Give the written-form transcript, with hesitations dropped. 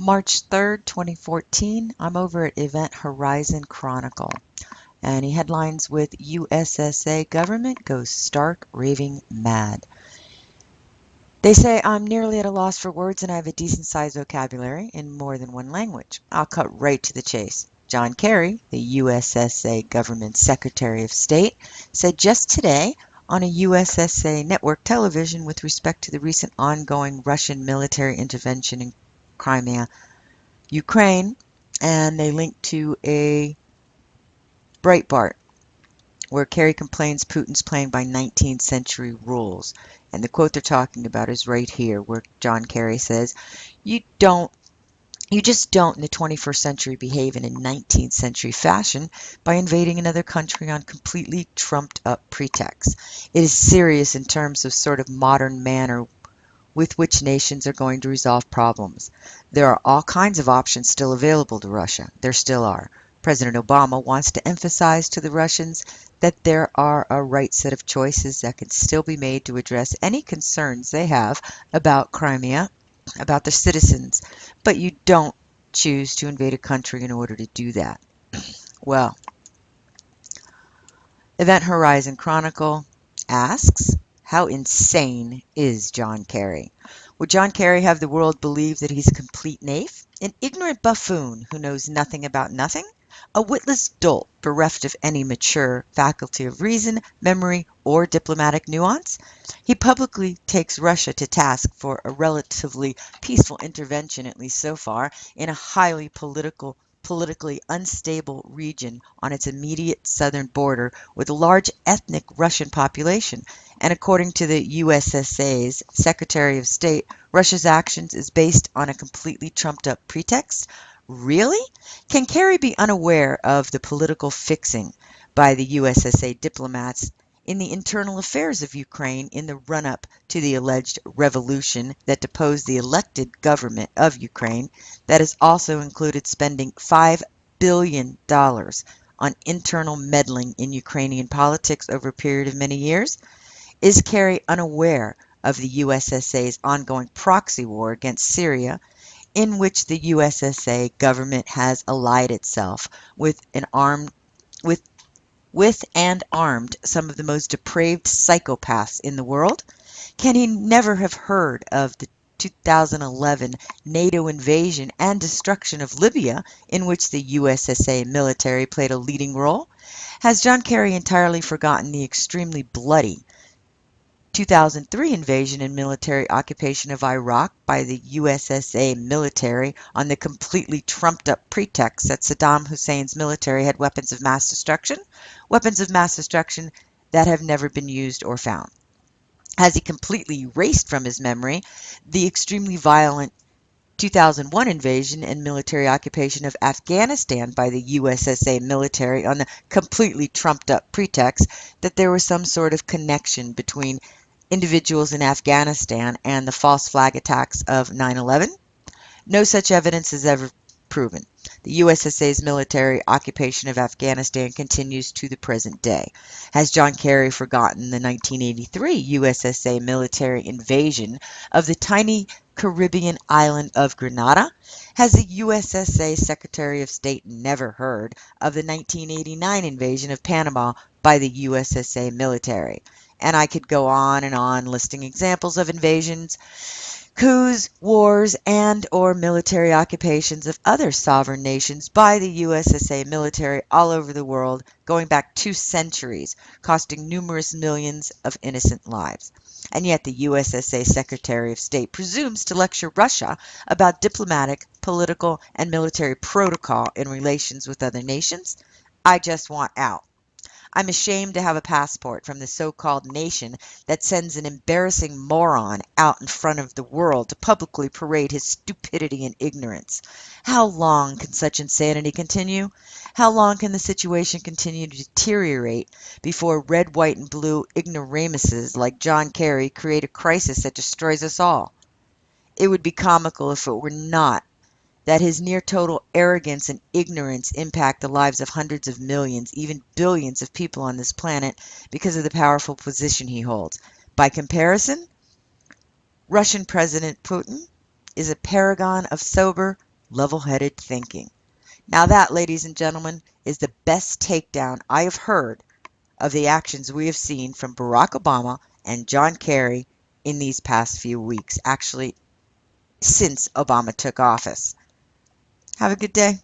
March 3rd, 2014. I'm over at Event Horizon Chronicle. And he headlines with USSA government goes stark raving mad. They say I'm nearly at a loss for words and I have a decent sized vocabulary in more than one language. I'll cut right to the chase. John Kerry, the USSA government Secretary of State, said just today on a USSA network television with respect to the recent ongoing Russian military intervention in Crimea, Ukraine, and they link to a Breitbart where Kerry complains Putin's playing by 19th century rules. And the quote they're talking about is right here, where John Kerry says, You just don't in the 21st century behave in a 19th century fashion by invading another country on completely trumped up pretexts. It is serious in terms of sort of modern manner with which nations are going to resolve problems. There are all kinds of options still available to Russia. There still are. President Obama wants to emphasize to the Russians that there are a right set of choices that can still be made to address any concerns they have about Crimea, about their citizens, but you don't choose to invade a country in order to do that. Well, Event Horizon Chronicle asks, how insane is John Kerry? Would John Kerry have the world believe that he's a complete naif? An ignorant buffoon who knows nothing about nothing? A witless dolt bereft of any mature faculty of reason, memory, or diplomatic nuance? He publicly takes Russia to task for a relatively peaceful intervention, at least so far, in a highly politically unstable region on its immediate southern border with a large ethnic Russian population. And according to the USSA's Secretary of State, Russia's actions is based on a completely trumped up pretext. Really? Can Kerry be unaware of the political fixing by the USSA diplomats in the internal affairs of Ukraine in the run-up to the alleged revolution that deposed the elected government of Ukraine, that has also included spending $5 billion on internal meddling in Ukrainian politics over a period of many years? Is Kerry unaware of the USSA's ongoing proxy war against Syria, in which the USSA government has allied itself with an armed with and armed some of the most depraved psychopaths in the world? Can he never have heard of the 2011 NATO invasion and destruction of Libya, in which the USSA military played a leading role? Has John Kerry entirely forgotten the extremely bloody 2003 invasion and military occupation of Iraq by the USSA military on the completely trumped-up pretext that Saddam Hussein's military had weapons of mass destruction that have never been used or found? Has he completely erased from his memory the extremely violent 2001 invasion and military occupation of Afghanistan by the USSA military on the completely trumped-up pretext that there was some sort of connection between individuals in Afghanistan and the false flag attacks of 9/11? No such evidence is ever proven. The USSA's military occupation of Afghanistan continues to the present day. Has John Kerry forgotten the 1983 USSA military invasion of the tiny Caribbean island of Grenada? Has the USSA Secretary of State never heard of the 1989 invasion of Panama by the USSA military? And I could go on and on listing examples of invasions, coups, wars, and/or military occupations of other sovereign nations by the USSA military all over the world, going back 2 centuries, costing numerous millions of innocent lives. And yet the USSA Secretary of State presumes to lecture Russia about diplomatic, political, and military protocol in relations with other nations. I just want out. I'm ashamed to have a passport from the so-called nation that sends an embarrassing moron out in front of the world to publicly parade his stupidity and ignorance. How long can such insanity continue? How long can the situation continue to deteriorate before red, white, and blue ignoramuses like John Kerry create a crisis that destroys us all? It would be comical if it were not that his near total arrogance and ignorance impact the lives of hundreds of millions, even billions of people on this planet because of the powerful position he holds. By comparison, Russian President Putin is a paragon of sober, level-headed thinking. Now that, ladies and gentlemen, is the best takedown I have heard of the actions we have seen from Barack Obama and John Kerry in these past few weeks, actually since Obama took office. Have a good day.